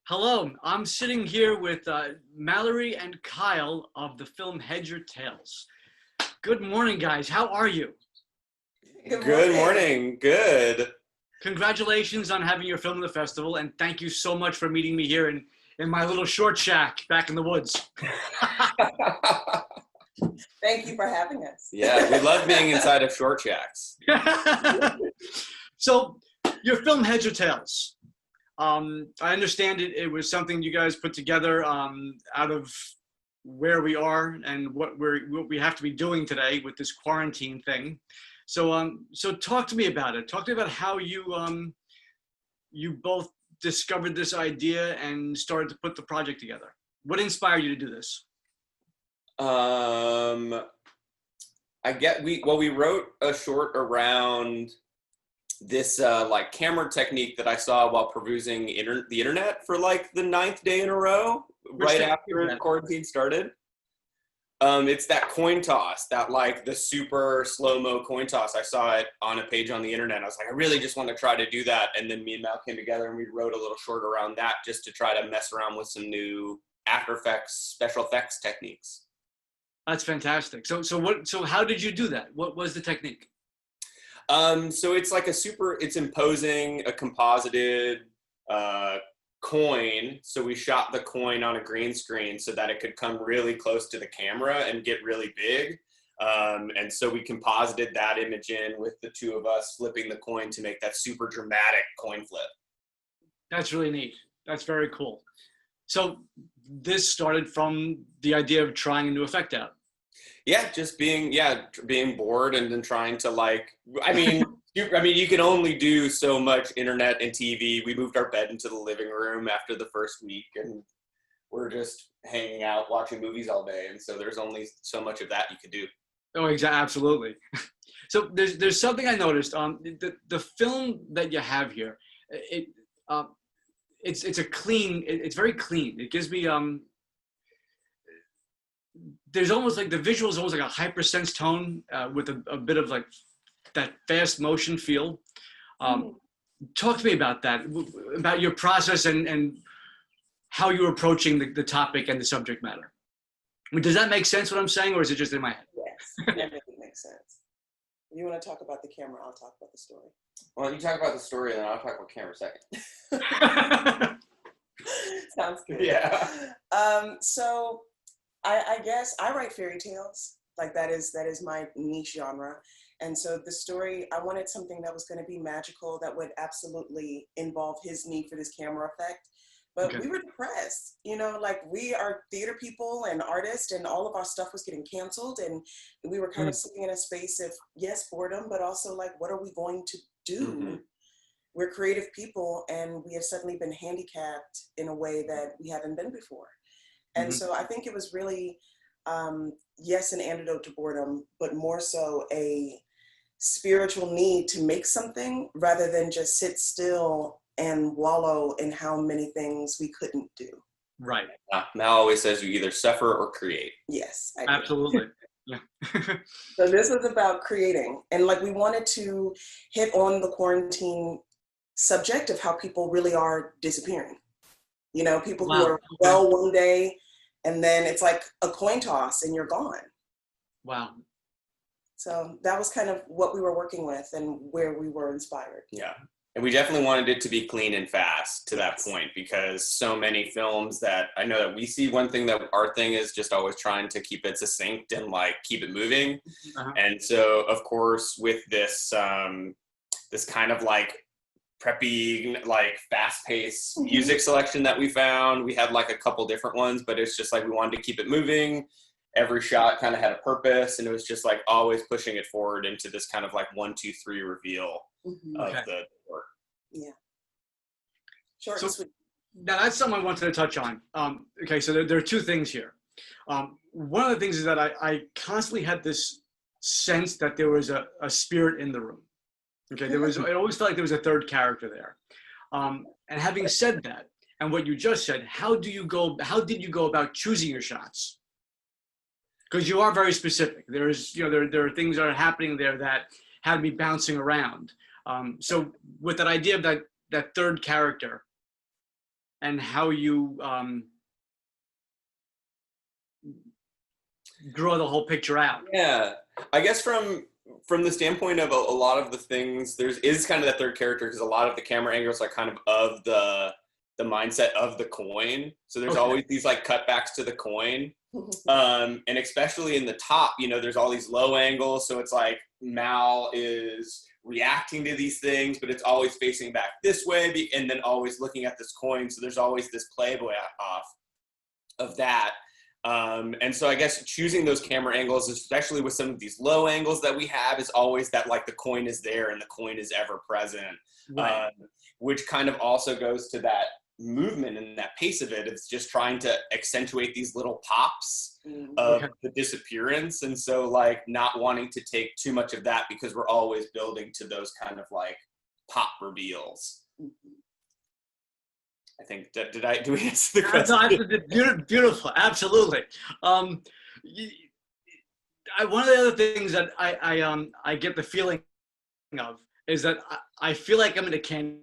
Hello, I'm sitting here with Mallory and Kyle of the film Head Your Tales. Good morning, guys. How are you? Good morning. Good. Congratulations on having your film in the festival, and thank you so much for meeting me here in my little short shack back in the woods. Thank you for having us. Yeah, we love being inside of short shacks. So, your film Head Your Tales. I understand it was something you guys put together out of where we are and what we have to be doing today with this quarantine thing. So talk to me about it. Talk to me about how you both discovered this idea and started to put the project together. What inspired you to do this? We wrote a short around this like camera technique that I saw while perusing the internet for like the 9th day in a row, right after quarantine started. It's that coin toss, that like the super slow-mo coin toss. I saw it on a page on the internet. I was like, I really just want to try to do that. And then me and Mal came together and we wrote a little short around that just to try to mess around with some new After Effects, special effects techniques. That's fantastic. So how did you do that? What was the technique? So it's like it's imposing a composited coin. So we shot the coin on a green screen so that it could come really close to the camera and get really big. And so we composited that image in with the two of us flipping the coin to make that super dramatic coin flip. That's really neat. That's very cool. So this started from the idea of trying a new effect out. Yeah, just being bored and then trying to you can only do so much internet and TV. We moved our bed into the living room after the first week and we're just hanging out watching movies all day. And so there's only so much of that you could do. Oh, exactly. Absolutely. So there's something I noticed. The film that you have here, it's very clean. It gives me there's almost like the visual is almost like a hypersense tone with a bit of like that fast motion feel. Talk to me about that, about your process and how you're approaching the topic and the subject matter. I mean, does that make sense what I'm saying, or is it just in my head? Yes, that makes sense. You want to talk about the camera, I'll talk about the story. Well, you talk about the story and then I'll talk about camera second. Sounds good. Yeah. So I guess I write fairy tales. Like that is my niche genre. And so the story, I wanted something that was going to be magical, that would absolutely involve his need for this camera effect. But we were depressed, like we are theater people and artists and all of our stuff was getting canceled. And we were kind of sitting in a space of, yes, boredom, but also like, what are we going to do? Mm-hmm. We're creative people and we have suddenly been handicapped in a way that we haven't been before. And so I think it was really, yes, an antidote to boredom, but more so a spiritual need to make something rather than just sit still and wallow in how many things we couldn't do. Right. Mal always says you either suffer or create. Yes. Absolutely. Yeah. So this was about creating. And like we wanted to hit on the quarantine subject of how people really are disappearing. People who are well one day and then it's like a coin toss and you're gone. Wow. So that was kind of what we were working with and where we were inspired. Yeah. And we definitely wanted it to be clean and fast to that point, because so many films that I know that we see, one thing that our thing is just always trying to keep it succinct and like keep it moving. And so of course with this, this kind of like preppy, like fast-paced music selection that we found. We had like a couple different ones, but it's just like we wanted to keep it moving. Every shot kind of had a purpose, and it was just like always pushing it forward into this kind of like 1, 2, 3 reveal of the work. Yeah. Short and sweet. Now that's something I wanted to touch on. Okay, so there are two things here. One of the things is that I constantly had this sense that there was a spirit in the room. Okay, it always felt like there was a third character there. And having said that, and what you just said, how did you go about choosing your shots? Because you are very specific. There are things that are happening there that had me bouncing around. So with that idea of that third character, and how you draw the whole picture out. Yeah, I guess from the standpoint of a lot of the things, is kind of that third character, because a lot of the camera angles are kind of the mindset of the coin. So there's always these like cutbacks to the coin, and especially in the top, there's all these low angles. So it's like Mal is reacting to these things, but it's always facing back this way, and then always looking at this coin. So there's always this playboy off of that. And so I guess choosing those camera angles, especially with some of these low angles that we have, is always that like the coin is there and the coin is ever present, Right. Which kind of also goes to that movement and that pace of it. It's just trying to accentuate these little pops of the disappearance. And so like not wanting to take too much of that, because we're always building to those kind of like pop reveals. I think, do we answer the question? Beautiful, absolutely. One of the other things that I get the feeling of is that I feel like I'm in a candy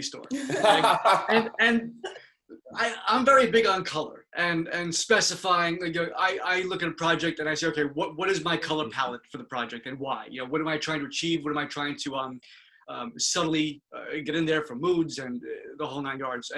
store, and I'm very big on color and specifying. I look at a project and I say, okay, what is my color palette for the project and why? What am I trying to achieve? What am I trying to subtly get in there for moods and the whole nine yards.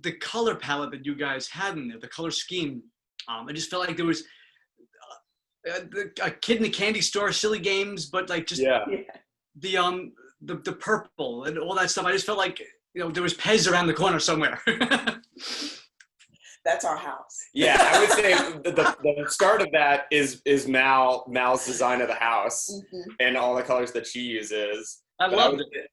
The color palette that you guys had in there, the color scheme, I just felt like there was a kid in a candy store, silly games, but like just the purple and all that stuff. I just felt like there was Pez around the corner somewhere. That's our house. Yeah, I would say the start of that is Mal's design of the house and all the colors that she uses. I loved it.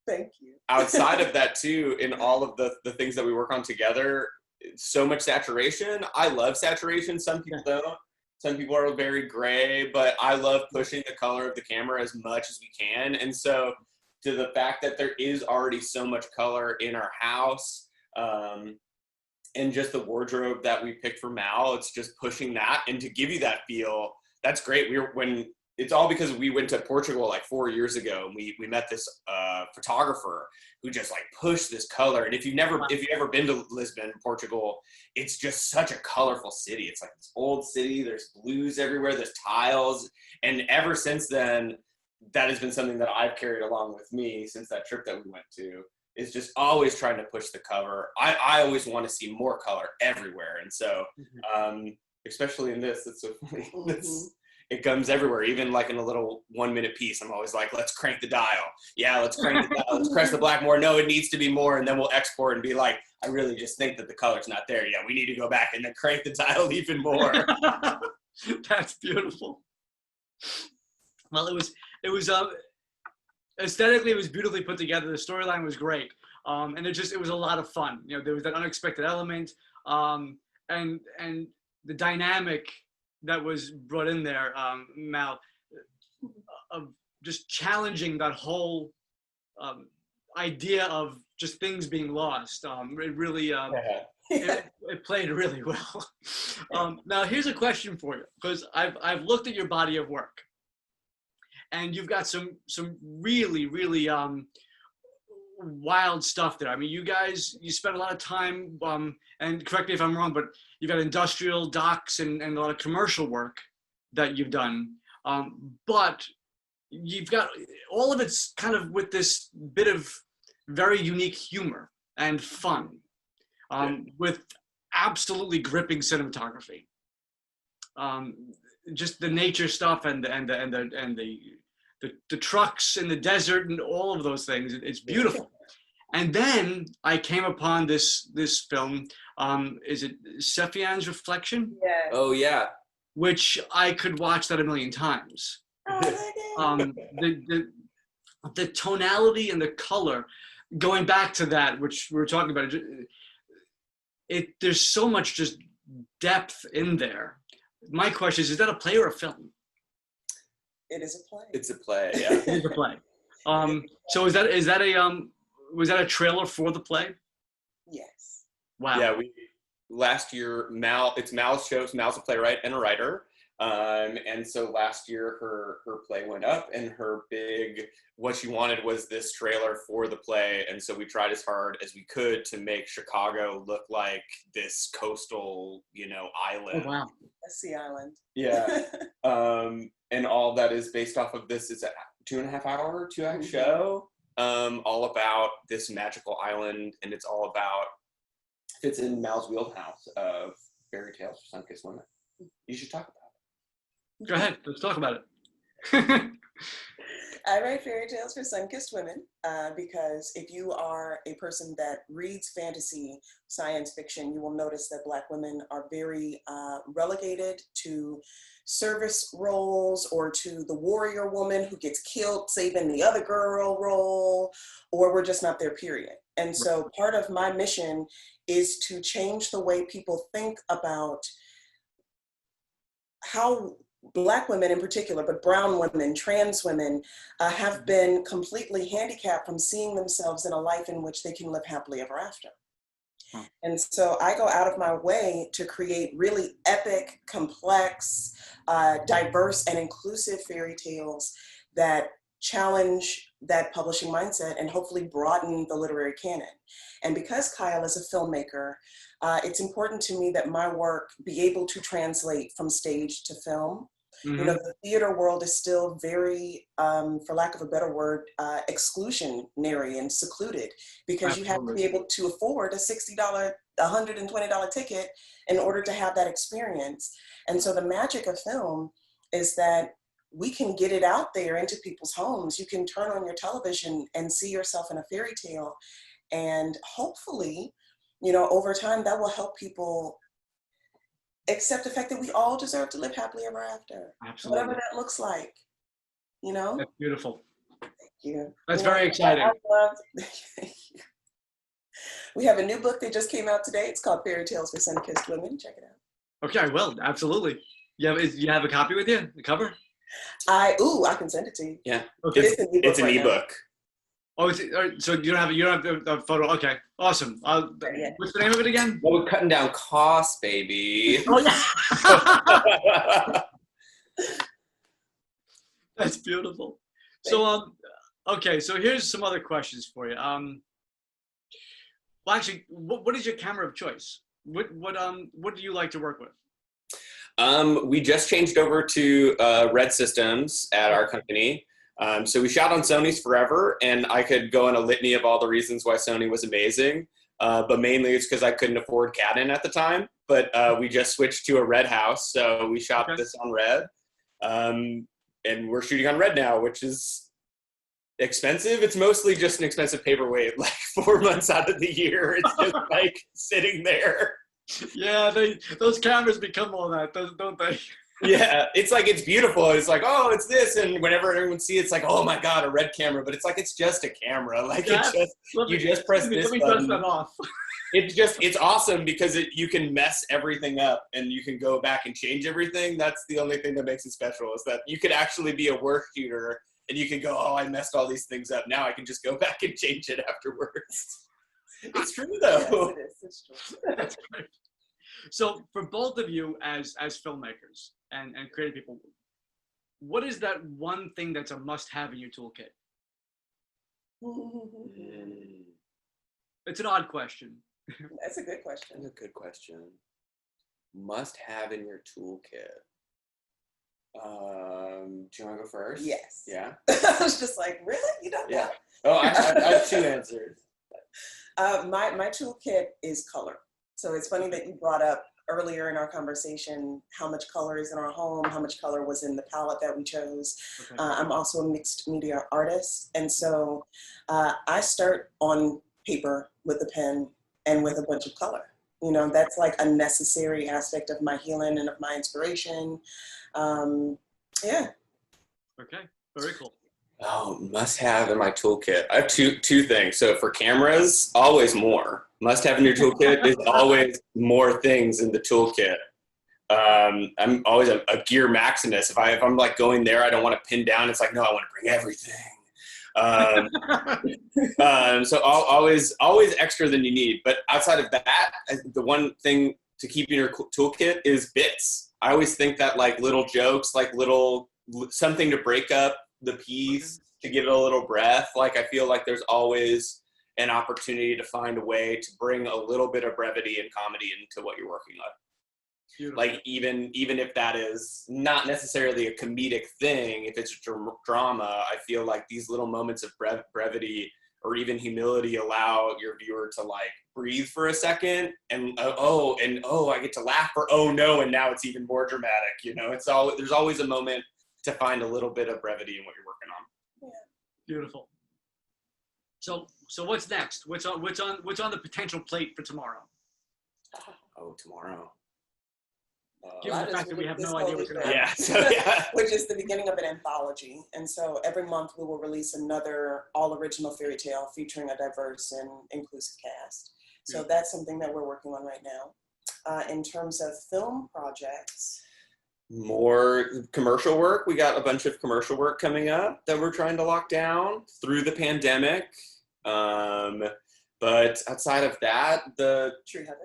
Thank you. Outside of that too, in all of the things that we work on together, so much saturation. I love saturation. Some people don't. Some people are very gray, but I love pushing the color of the camera as much as we can. And so to the fact that there is already so much color in our house, and just the wardrobe that we picked for Mal, it's just pushing that. And to give you that feel, that's great. It's all because we went to Portugal like 4 years ago, and we met this photographer who just like pushed this color. And if you've ever been to Lisbon, Portugal, it's just such a colorful city. It's like this old city. There's blues everywhere. There's tiles. And ever since then, that has been something that I've carried along with me since that trip that we went to, is just always trying to push the cover. I always want to see more color everywhere. And so, especially in this, it's so funny. It comes everywhere, even like in a little 1 minute piece. I'm always like, let's crank the dial. Yeah, let's crank the dial. Let's press the black more. No, it needs to be more. And then we'll export and be like, I really just think that the color's not there. Yeah, we need to go back and then crank the dial even more. That's beautiful. Well, it was aesthetically, it was beautifully put together. The storyline was great. And it was a lot of fun. There was that unexpected element, and the dynamic that was brought in there, Mal, of just challenging that whole idea of just things being lost. It really, it played really well. Now here's a question for you, because I've looked at your body of work, and you've got some really, really wild stuff there. I mean, you spent a lot of time, and correct me if I'm wrong, but you've got industrial docks and a lot of commercial work that you've done. But you've got all of it's kind of with this bit of very unique humor and fun, with absolutely gripping cinematography. Just the nature stuff and the trucks in the desert and all of those things. It's beautiful. And then I came upon this film. Is it Sephian's Reflection? Yes. Oh yeah. Which I could watch that a million times. The tonality and the color, going back to that, which we were talking about, there's so much just depth in there. My question is that a play or a film? It is a play. It's a play, yeah. It is a play. So was that a trailer for the play? Yes. Wow. Yeah, last year, it's Mal's show. Mal's a playwright and a writer. And so last year her play went up, and what she wanted was this trailer for the play. And so we tried as hard as we could to make Chicago look like this coastal, island. Oh, wow. A sea island. Yeah. And all that is based off of this is a 2.5-hour, 2-act show, all about this magical island. And it's all about, fits in Mal's wheelhouse of fairy tales for sun-kissed women. You should talk about it. Go ahead. Let's talk about it. I write fairy tales for sun-kissed women because if you are a person that reads fantasy, science fiction, you will notice that Black women are very relegated to service roles, or to the warrior woman who gets killed saving the other girl role, or we're just not there, period. And so part of my mission is to change the way people think about how Black women in particular, but brown women, trans women, have been completely handicapped from seeing themselves in a life in which they can live happily ever after. And so I go out of my way to create really epic, complex, diverse, and inclusive fairy tales that challenge that publishing mindset and hopefully broaden the literary canon. And because Kyle is a filmmaker, it's important to me that my work be able to translate from stage to film. Mm-hmm. The theater world is still very, for lack of a better word, exclusionary and secluded, because you have to be able to afford a $60, $120 ticket in order to have that experience. And so the magic of film is that we can get it out there into people's homes. You can turn on your television and see yourself in a fairy tale. And hopefully, over time, that will help people accept the fact that we all deserve to live happily ever after. Absolutely. Whatever that looks like, That's beautiful. Thank you. That's very exciting. We have a new book that just came out today. It's called Fairy Tales for Sun-Kissed Women. Check it out. Okay, I will. Absolutely. You have a copy with you? The cover? I can send it to you. Yeah. Okay. It's an ebook. Oh, so you don't have the photo? Okay, awesome. What's the name of it again? Well, we're cutting down costs, baby. Oh, yeah. That's beautiful. So, okay, so here's some other questions for you. Well, actually, what is your camera of choice? What do you like to work with? We just changed over to Red Systems at our company. So we shot on Sony's forever, and I could go on a litany of all the reasons why Sony was amazing. But mainly it's because I couldn't afford Canon at the time. But we just switched to a Red house, so we shot this on Red. And we're shooting on Red now, which is expensive. It's mostly just an expensive paperweight, like 4 months out of the year. It's just like sitting there. Yeah, those cameras become all that, don't they? Yeah, it's like, it's beautiful. It's like, oh, it's this. And whenever everyone sees it, it's like, oh my God, a Red camera. But it's like, it's just a camera. Like, you just press this button. Let me press that off. It's awesome because you can mess everything up and you can go back and change everything. That's the only thing that makes it special, is that you could actually be a work shooter and you can go, oh, I messed all these things up. Now I can just go back and change it afterwards. It's true though. Yes, it is. It's true. That's great. So for both of you as filmmakers and creative people, what is that one thing that's a must-have in your toolkit? It's an odd question. That's a good question. That's a good question. Must have in your toolkit. Do you want to go first? Yes. Yeah. I was just like, really? You don't know? Yeah. Oh, I have two answers. My toolkit is color. So it's funny that you brought up earlier in our conversation how much color is in our home, how much color was in the palette that we chose. Okay. I'm also a mixed media artist. And so I start on paper with a pen and with a bunch of color. That's like a necessary aspect of my healing and of my inspiration. Yeah. Okay, very cool. Oh, must have in my toolkit. I have two things. So for cameras, always more. Must have in your toolkit is always more things in the toolkit. I'm always a gear maximus. If I'm like going there, I don't want to pin down. It's like, no, I want to bring everything. So always extra than you need. But outside of that, the one thing to keep in your toolkit is bits. I always think that like little jokes, like something to break up the piece, to give it a little breath. Like I feel like there's always an opportunity to find a way to bring a little bit of brevity and comedy into what you're working on. Beautiful. Like even if that is not necessarily a comedic thing, if it's drama, I feel like these little moments of brevity or even humility allow your viewer to like breathe for a second and I get to laugh, or oh no, and now it's even more dramatic. You know, there's always a moment to find a little bit of brevity in what you're working on. Yeah. Beautiful. So what's next? What's on the potential plate for tomorrow? Oh, tomorrow. Given the fact that we have no idea what's going to happen. Yeah. Which is the beginning of an anthology. And so every month we will release another all-original fairy tale featuring a diverse and inclusive cast. So that's something that we're working on right now. In terms of film projects. More commercial work. We got a bunch of commercial work coming up that we're trying to lock down through the pandemic. But outside of that, the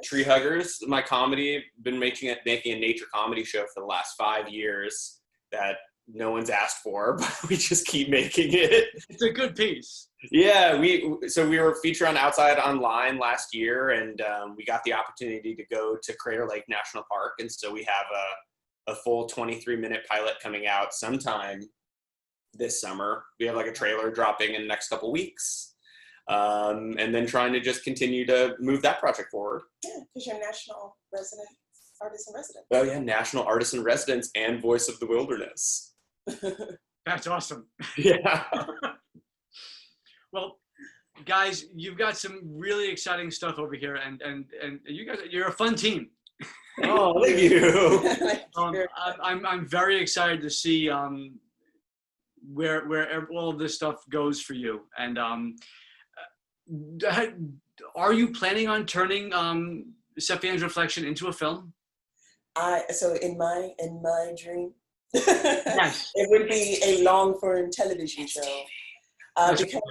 Tree Huggers, my comedy, been making a nature comedy show for the last 5 years that no one's asked for, but we just keep making it. It's a good piece. Yeah, we were featured on Outside Online last year, and we got the opportunity to go to Crater Lake National Park, and so we have a full 23-minute pilot coming out sometime this summer. We have like a trailer dropping in the next couple weeks. And then trying to just continue to move that project forward. Yeah, because you're national artist in residence. Oh yeah, national artist in residence and voice of the wilderness. That's awesome. Yeah. Well, guys, you've got some really exciting stuff over here, and you guys, you're a fun team. Oh, thank you. I'm very excited to see where all of this stuff goes for you, and are you planning on turning Sephian's Reflection into a film? So in my dream, yes. It would be a long-form television show. Because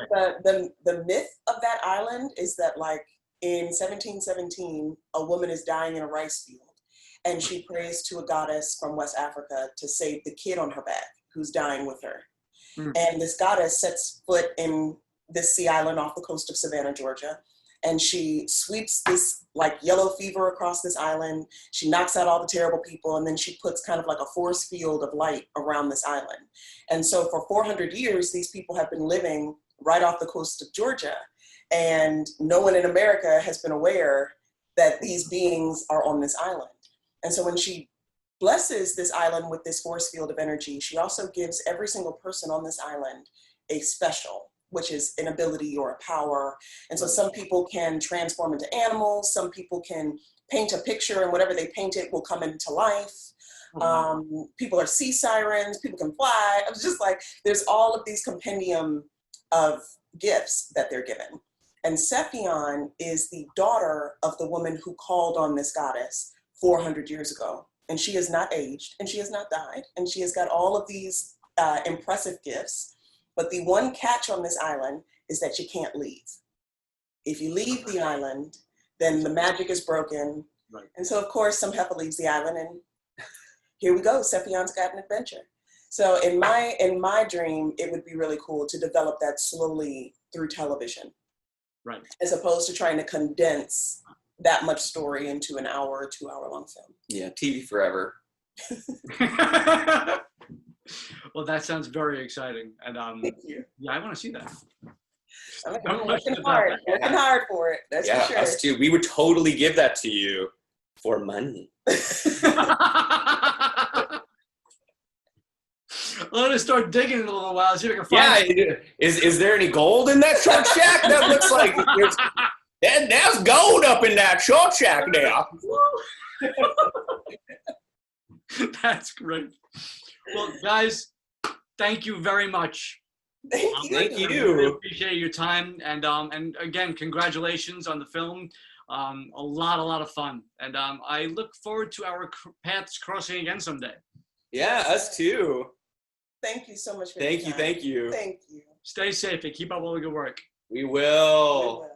the myth of that island is that, like, in 1717, a woman is dying in a rice field, and she prays to a goddess from West Africa to save the kid on her back who's dying with her. And this goddess sets foot in this sea island off the coast of Savannah, Georgia, and she sweeps this like yellow fever across this island. She knocks out all the terrible people, and then she puts kind of like a force field of light around this island. And so for 400 years, these people have been living right off the coast of Georgia, and no one in America has been aware that these beings are on this island. And so when she blesses this island with this force field of energy, she also gives every single person on this island a special, which is an ability or a power. And so some people can transform into animals, some people can paint a picture, and whatever they painted will come into life. People are sea sirens, people can fly. I was just like, there's all of these compendium of gifts that they're given. And Sephion is the daughter of the woman who called on this goddess 400 years ago. And she has not aged, and she has not died, and she has got all of these impressive gifts. But the one catch on this island is that you can't leave. If you leave the island, then the magic is broken. Right. And so, of course, some heifer leaves the island, and here we go. Sephion's got an adventure. So in my dream, it would be really cool to develop that slowly through television. Right. As opposed to trying to condense that much story into an hour or 2 hour long film. Yeah, TV forever. Well, that sounds very exciting, and Thank you. yeah, I want to see that. I'm working hard for it. That's for sure. Us too. We would totally give that to you for money. Let us start digging in a little while. See if we can find. Yeah, is there any gold in that short shack? That looks like there's gold up in that short shack there. That's great. Well, guys, thank you very much. Thank you. Thank you. I really appreciate your time, and again, congratulations on the film. A lot of fun, and I look forward to our paths crossing again someday. Yeah, us too. Thank you so much for Thank you. Thank you. Stay safe and keep up all the good work. We will.